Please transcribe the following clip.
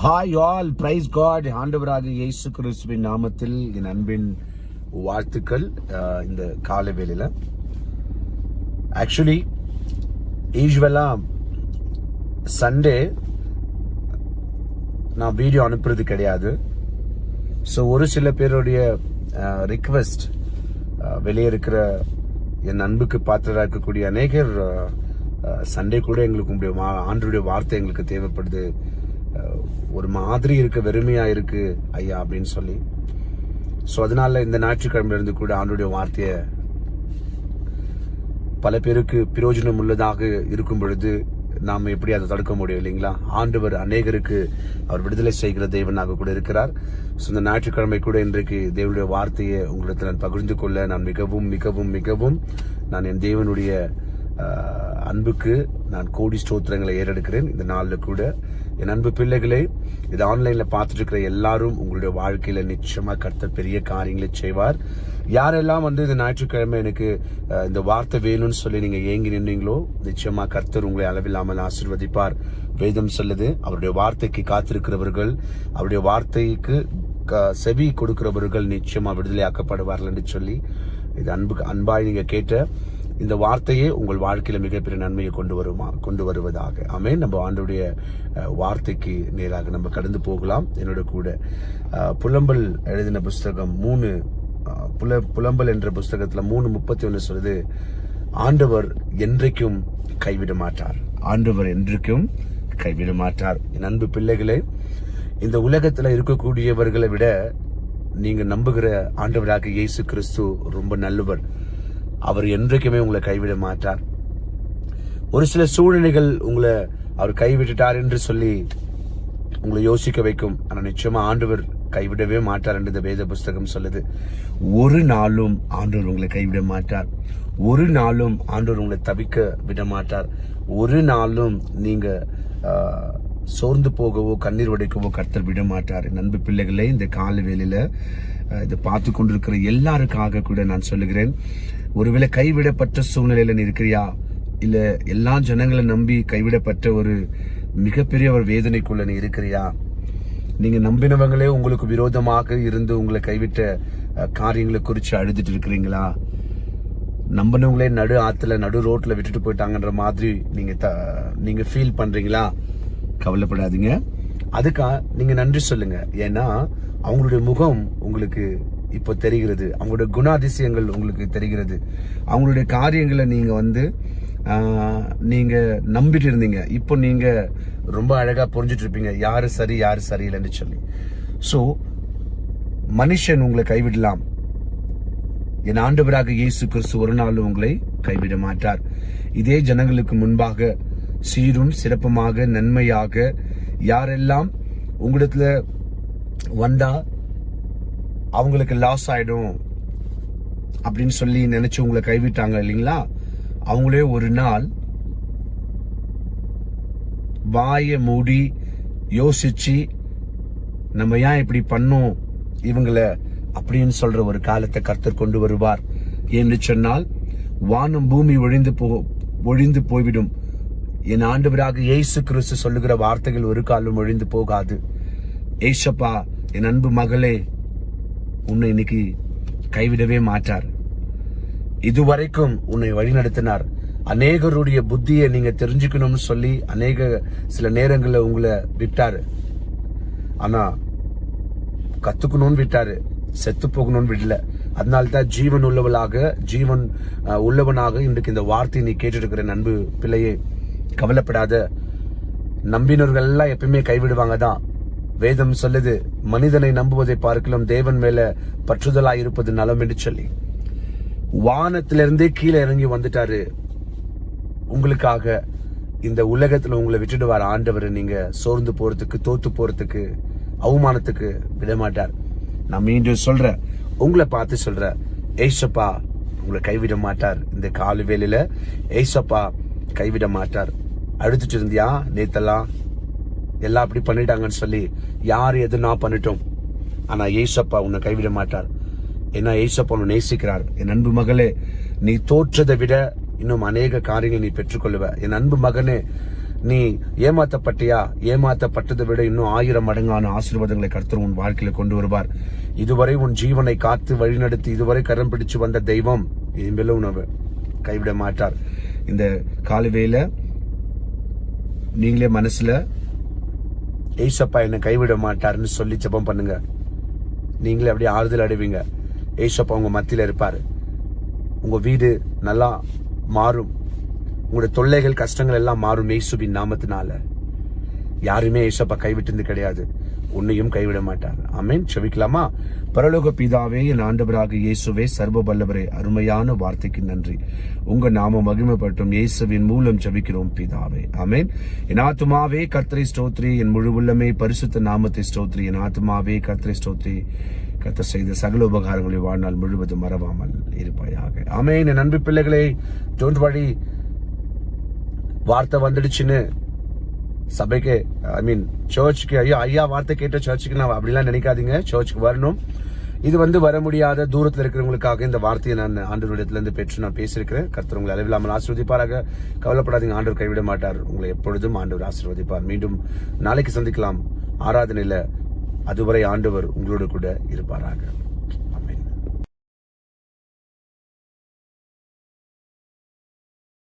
Hi all, price God. ஆண்டவராக இயேசு கிறிஸ்துவின் நாமத்தில் என் அன்பின் வாழ்த்துக்கள். இந்த காலை வேளையில ஆக்சுவலி யூஸ்வலா சண்டே நான் வீடியோ அனுப்புறது கிடையாது. ஸோ ஒரு சில பேருடைய ரிக்வெஸ்ட், வெளியே இருக்கிற என் அன்புக்கு பாத்திரராக இருக்கக்கூடிய அநேகர் சண்டே கூட எங்களுக்கு ஆண்டருடைய வார்த்தை எங்களுக்கு தேவைப்படுது, ஒரு மாதிரி இருக்கு, வெறுமையா இருக்கு ஐயா அப்படின்னு சொல்லி. ஸோ அதனால இந்த ஞாயிற்றுக்கிழமையில இருந்து கூட ஆண்டருடைய வார்த்தையை பல பேருக்கு பிரயோஜனம் உள்ளதாக இருக்கும் பொழுது நாம் எப்படி அதை தடுக்க முடியும் இல்லைங்களா? ஆண்டவர் அநேகருக்கு அவர் விடுதலை செய்கிற தேவனாக கூட இருக்கிறார். ஸோ இந்த ஞாயிற்றுக்கிழமை கூட இன்றைக்கு தேவனுடைய வார்த்தையை உங்களிடத்தில் நான் பகிர்ந்து கொள்ள நான் மிகவும் மிகவும் மிகவும் நான் என் தேவனுடைய அன்புக்கு நான் கோடி ஸ்தோத்திரங்களை ஏறெடுக்கிறேன். இந்த நாளில் கூட என் அன்பு பிள்ளைகளே, இது ஆன்லைன்ல பார்த்துட்டு இருக்கிற எல்லாரும் உங்களுடைய வாழ்க்கையில நிச்சயமா கர்த்தர் பெரிய காரியங்களை செய்வார். யாரெல்லாம் இந்த ஞாயிற்றுக்கிழமை எனக்கு இந்த வார்த்தை வேணும்னு சொல்லி நீங்க ஏங்கி நின்றீங்களோ, நிச்சயமா கர்த்தர் உங்களை அளவில்லாமல் ஆசீர்வதிப்பார். வேதம் சொல்லுது, அவருடைய வார்த்தைக்கு காத்திருக்கிறவர்கள், அவருடைய வார்த்தைக்கு செவி கொடுக்கிறவர்கள் நிச்சயமா விடுதலையாக்கப்படுவார்கள் என்று சொல்லி, இது அன்பாய் நீங்க கேட்ட இந்த வார்த்தையே உங்கள் வாழ்க்கையில மிகப்பெரிய நன்மையை கொண்டு வருவதாக. ஆமென். நம்ம ஆண்டவருடைய வார்த்தைக்கு நேராக நம்ம கடந்து போகலாம். என்னோட கூட புலம்பல் எழுதின புஸ்தகம் புலம்பல் என்ற புஸ்தகத்துல 3:31 சொல்லுது, ஆண்டவர் என்றைக்கும் கைவிட மாட்டார். ஆண்டவர் என்றைக்கும் கைவிட மாட்டார். என் அன்பு பிள்ளைகளே, இந்த உலகத்துல இருக்கக்கூடியவர்களை விட நீங்க நம்புகிற ஆண்டவராக இயேசு கிறிஸ்து ரொம்ப நல்லவர். அவர் என்றைக்குமே உங்களை கைவிட மாட்டார். ஒரு சில சூழ்நிலைகள் உங்களை அவர் கைவிட்டுட்டார் என்று சொல்லி உங்களை யோசிக்க வைக்கும். ஆனா நிச்சயமா ஆண்டவர் கைவிடவே மாட்டார் என்று இந்த வேத புஸ்தகம் சொல்லுது. ஒரு நாளும் ஆண்டவர் உங்களை கைவிட மாட்டார். ஒரு நாளும் ஆண்டவர் உங்களை தவிக்க விட மாட்டார். ஒரு நாளும் நீங்க சோர்ந்து போகவோ கண்ணீர் வடிக்கவோ கர்த்தர் விட மாட்டார். என் அன்பு பிள்ளைகளே, இந்த கால வேளையில இதை பார்த்து கொண்டிருக்கிற எல்லாருக்காக கூட நான் சொல்லுகிறேன், ஒருவேளை கைவிடப்பட்ட சூழ்நிலையில நீ இருக்கிறியா, இல்ல எல்லா ஜனங்களை நம்பி கைவிடப்பட்ட ஒரு மிகப்பெரிய ஒரு வேதனைக்குள்ள நீ இருக்கிறியா, நீங்க நம்பினவங்களே உங்களுக்கு விரோதமாக இருந்து உங்களை கைவிட்ட காரியங்களை குறிச்சு அழுதுட்டு இருக்கிறீங்களா, நம்பினவங்களே நடு ஆத்துல நடு ரோட்ல விட்டுட்டு போயிட்டாங்கன்ற மாதிரி நீங்க ஃபீல் பண்றீங்களா? கவலைப்படாதீங்க. அதுக்கா நீங்க நன்றி சொல்லுங்க. ஏன்னா அவங்களுடைய முகம் உங்களுக்கு இப்போ தெரிகிறது, அவங்களுடைய குணாதிசயங்கள் உங்களுக்கு தெரிகிறது, அவங்களுடைய காரியங்களை நீங்க நம்பிட்டு இருந்தீங்க, இப்போ நீங்க ரொம்ப அழகா புரிஞ்சிட்டு இருப்பீங்க யாரு சரி யாரு சரியில்லைன்னு சொல்லி. சோ மனுஷன் உங்களை கைவிடலாம், என் ஆண்டவராக இயேசு கிறிஸ்து ஒரு நாள் உங்களை கைவிட மாட்டார். இதே ஜனங்களுக்கு முன்பாக சீரும் சிறப்புமாக நன்மையாக யாரெல்லாம் உங்களிடத்துல வந்தா அவங்களுக்கு லாஸ் ஆயிடும் அப்படின்னு சொல்லி நினைச்சு உங்களை கைவிட்டாங்க இல்லைங்களா, அவங்களே ஒரு நாள் வாய மூடி யோசிச்சு நம்ம ஏன் இப்படி பண்ணோம் இவங்கள அப்படின்னு சொல்ற ஒரு காலத்தை கர்த்தர் கொண்டு வருவார். என்று சொன்னால் வானம் பூமி ஒழிந்து போய்விடும். என் ஆண்டவராக இயேசு கிறிஸ்து சொல்லுகிற வார்த்தைகள் ஒரு காலம் ஒழிந்து போகாது. ஏசப்பா, என் அன்பு மகளே, உன்னை இன்னைக்கு கைவிடவே மாட்டார். இதுவரைக்கும் உன்னை வழிநடத்தினார். அநேகருடைய புத்தியை நீங்க தெரிஞ்சுக்கணும்னு சொல்லி சில நேரங்கள்ல உங்களை விட்டாரு. ஆனா கத்துக்கணும்னு விட்டாரு, செத்து போகணும்னு விடல. அதனால்தான் ஜீவன் உள்ளவனாக இன்றைக்கு இந்த வார்த்தையை நீ கேட்டு இருக்கிற அன்பு பிள்ளையே, கவலைப்படாத. நம்பினவர்கள் எல்லாம் எப்பயுமே கைவிடுவாங்க தான். வேதம் சொல்லுது, மனிதனை நம்புவதை பார்க்கலாம் தேவன் மேல பற்றுதலா இருப்பது நலம் என்று சொல்லி. வானத்திலிருந்தே கீழே இறங்கி வந்துட்டாரு உங்களுக்காக. இந்த உலகத்துல உங்களை விட்டுடுவார் ஆண்டவர். நீங்க சோர்ந்து போறதுக்கு, தோத்து போறதுக்கு, அவமானத்துக்கு விட மாட்டார். நான் மீண்டும் சொல்றேன், உங்களை பார்த்து சொல்றேன், ஏசப்பா உங்களை கைவிட மாட்டார். இந்த கால வேளையில ஏசப்பா கைவிட மாட்டார். அழுதுட்டு இருந்தியா நேத்தெல்லாம், எல்லாம் அப்படி பண்ணிட்டாங்கன்னு சொல்லி, யார் எது நான் பண்ணிட்டோம், ஆனா ஏசப்பா உன்னை கைவிட மாட்டார். ஏன்னா ஏசப்பா உன்னை நேசிக்கிறார். என் அன்பு மகளே, நீ தோற்றதை விட இன்னும் அநேக காரியங்களை நீ பெற்றுக்கொள்ளுவ. என் அன்பு மகனே, நீ ஏமாத்தப்பட்டியா? ஏமாத்தப்பட்டதை விட இன்னும் 1000 மடங்கான ஆசீர்வாதங்களை கர்த்தர் உன் வாழ்க்கையில கொண்டு வருவார். இதுவரை உன் ஜீவனை காத்து வழிநடத்தி இதுவரை கரம் பிடிச்சு வந்த தெய்வம் இனிமேல உணவு கைவிட மாட்டார். இந்த காலவேளை நீங்களே மனசுல ஏசப்பா என்னை கைவிட மாட்டாருன்னு சொல்லி ஜெபம் பண்ணுங்க. நீங்களே அப்படியே ஆறுதல் அடைவீங்க. ஏசப்பா உங்க மத்தியில இருப்பாரு. உங்க வீடு நல்லா மாறும். உங்களுடைய தொல்லைகள் கஷ்டங்கள் எல்லாம் மாறும் இயேசுவின் நாமத்தினால. யாருமே ஏசப்பா கைவிட்டது கிடையாது. உன்னையும் கைவிட மாட்டார். ஆமென். செபிக்கலாமா? பரலோக பிதாவே, என் ஆண்டவராக இயேசுவே, சர்வ வல்லவரே, அருமையான வார்த்தைக்கு நன்றி. உங்க நாம மகிமைப்பட்டும் இயேசுவின் மூலம் ஜெபிக்கிறோம் பிதாவே. ஆமென். என் ஆத்துமாவே கர்த்தரை ஸ்தோத்திரி, என் முழு உள்ளமே பரிசுத்த நாமத்தை ஸ்தோத்திரி. என் ஆத்துமாவே கர்த்தரை ஸ்தோத்திரி, கர்த்தர் செய்த சகல உபகாரங்களை வாழ்நாள் முழுவதும் மறவாமல் இருப்பாயாக. ஆமென். என் அன்பு பிள்ளைகளே, டோன்ட் வரி, வார்த்தை வந்துடுச்சுன்னு சபைக்கு சர்ச்சுக்கு ஐயா வார்த்தை கேட்ட சர்ச்சுக்கு நான் அப்படிலாம் நினைக்காதீங்க. சர்ச்சுக்கு வரணும். இது வர முடியாத தூரத்தில் இருக்கிறவங்களுக்காக இந்த வார்த்தையை நான் ஆண்டவரிடத்துல இருந்து பெற்று நான் பேசியிருக்கிறேன். கர்த்தர் உங்களை அளவில்லாமல் ஆசீர்வதிப்பாராக. கவலைப்படாதீங்க, ஆண்டவர் கைவிட மாட்டார். உங்களை எப்பொழுதும் ஆண்டவர் ஆசீர்வதிப்பார். மீண்டும் நாளைக்கு சந்திக்கலாம் ஆராதனையில. அதுவரை ஆண்டவர் உங்களோடு கூட இருப்பாராக.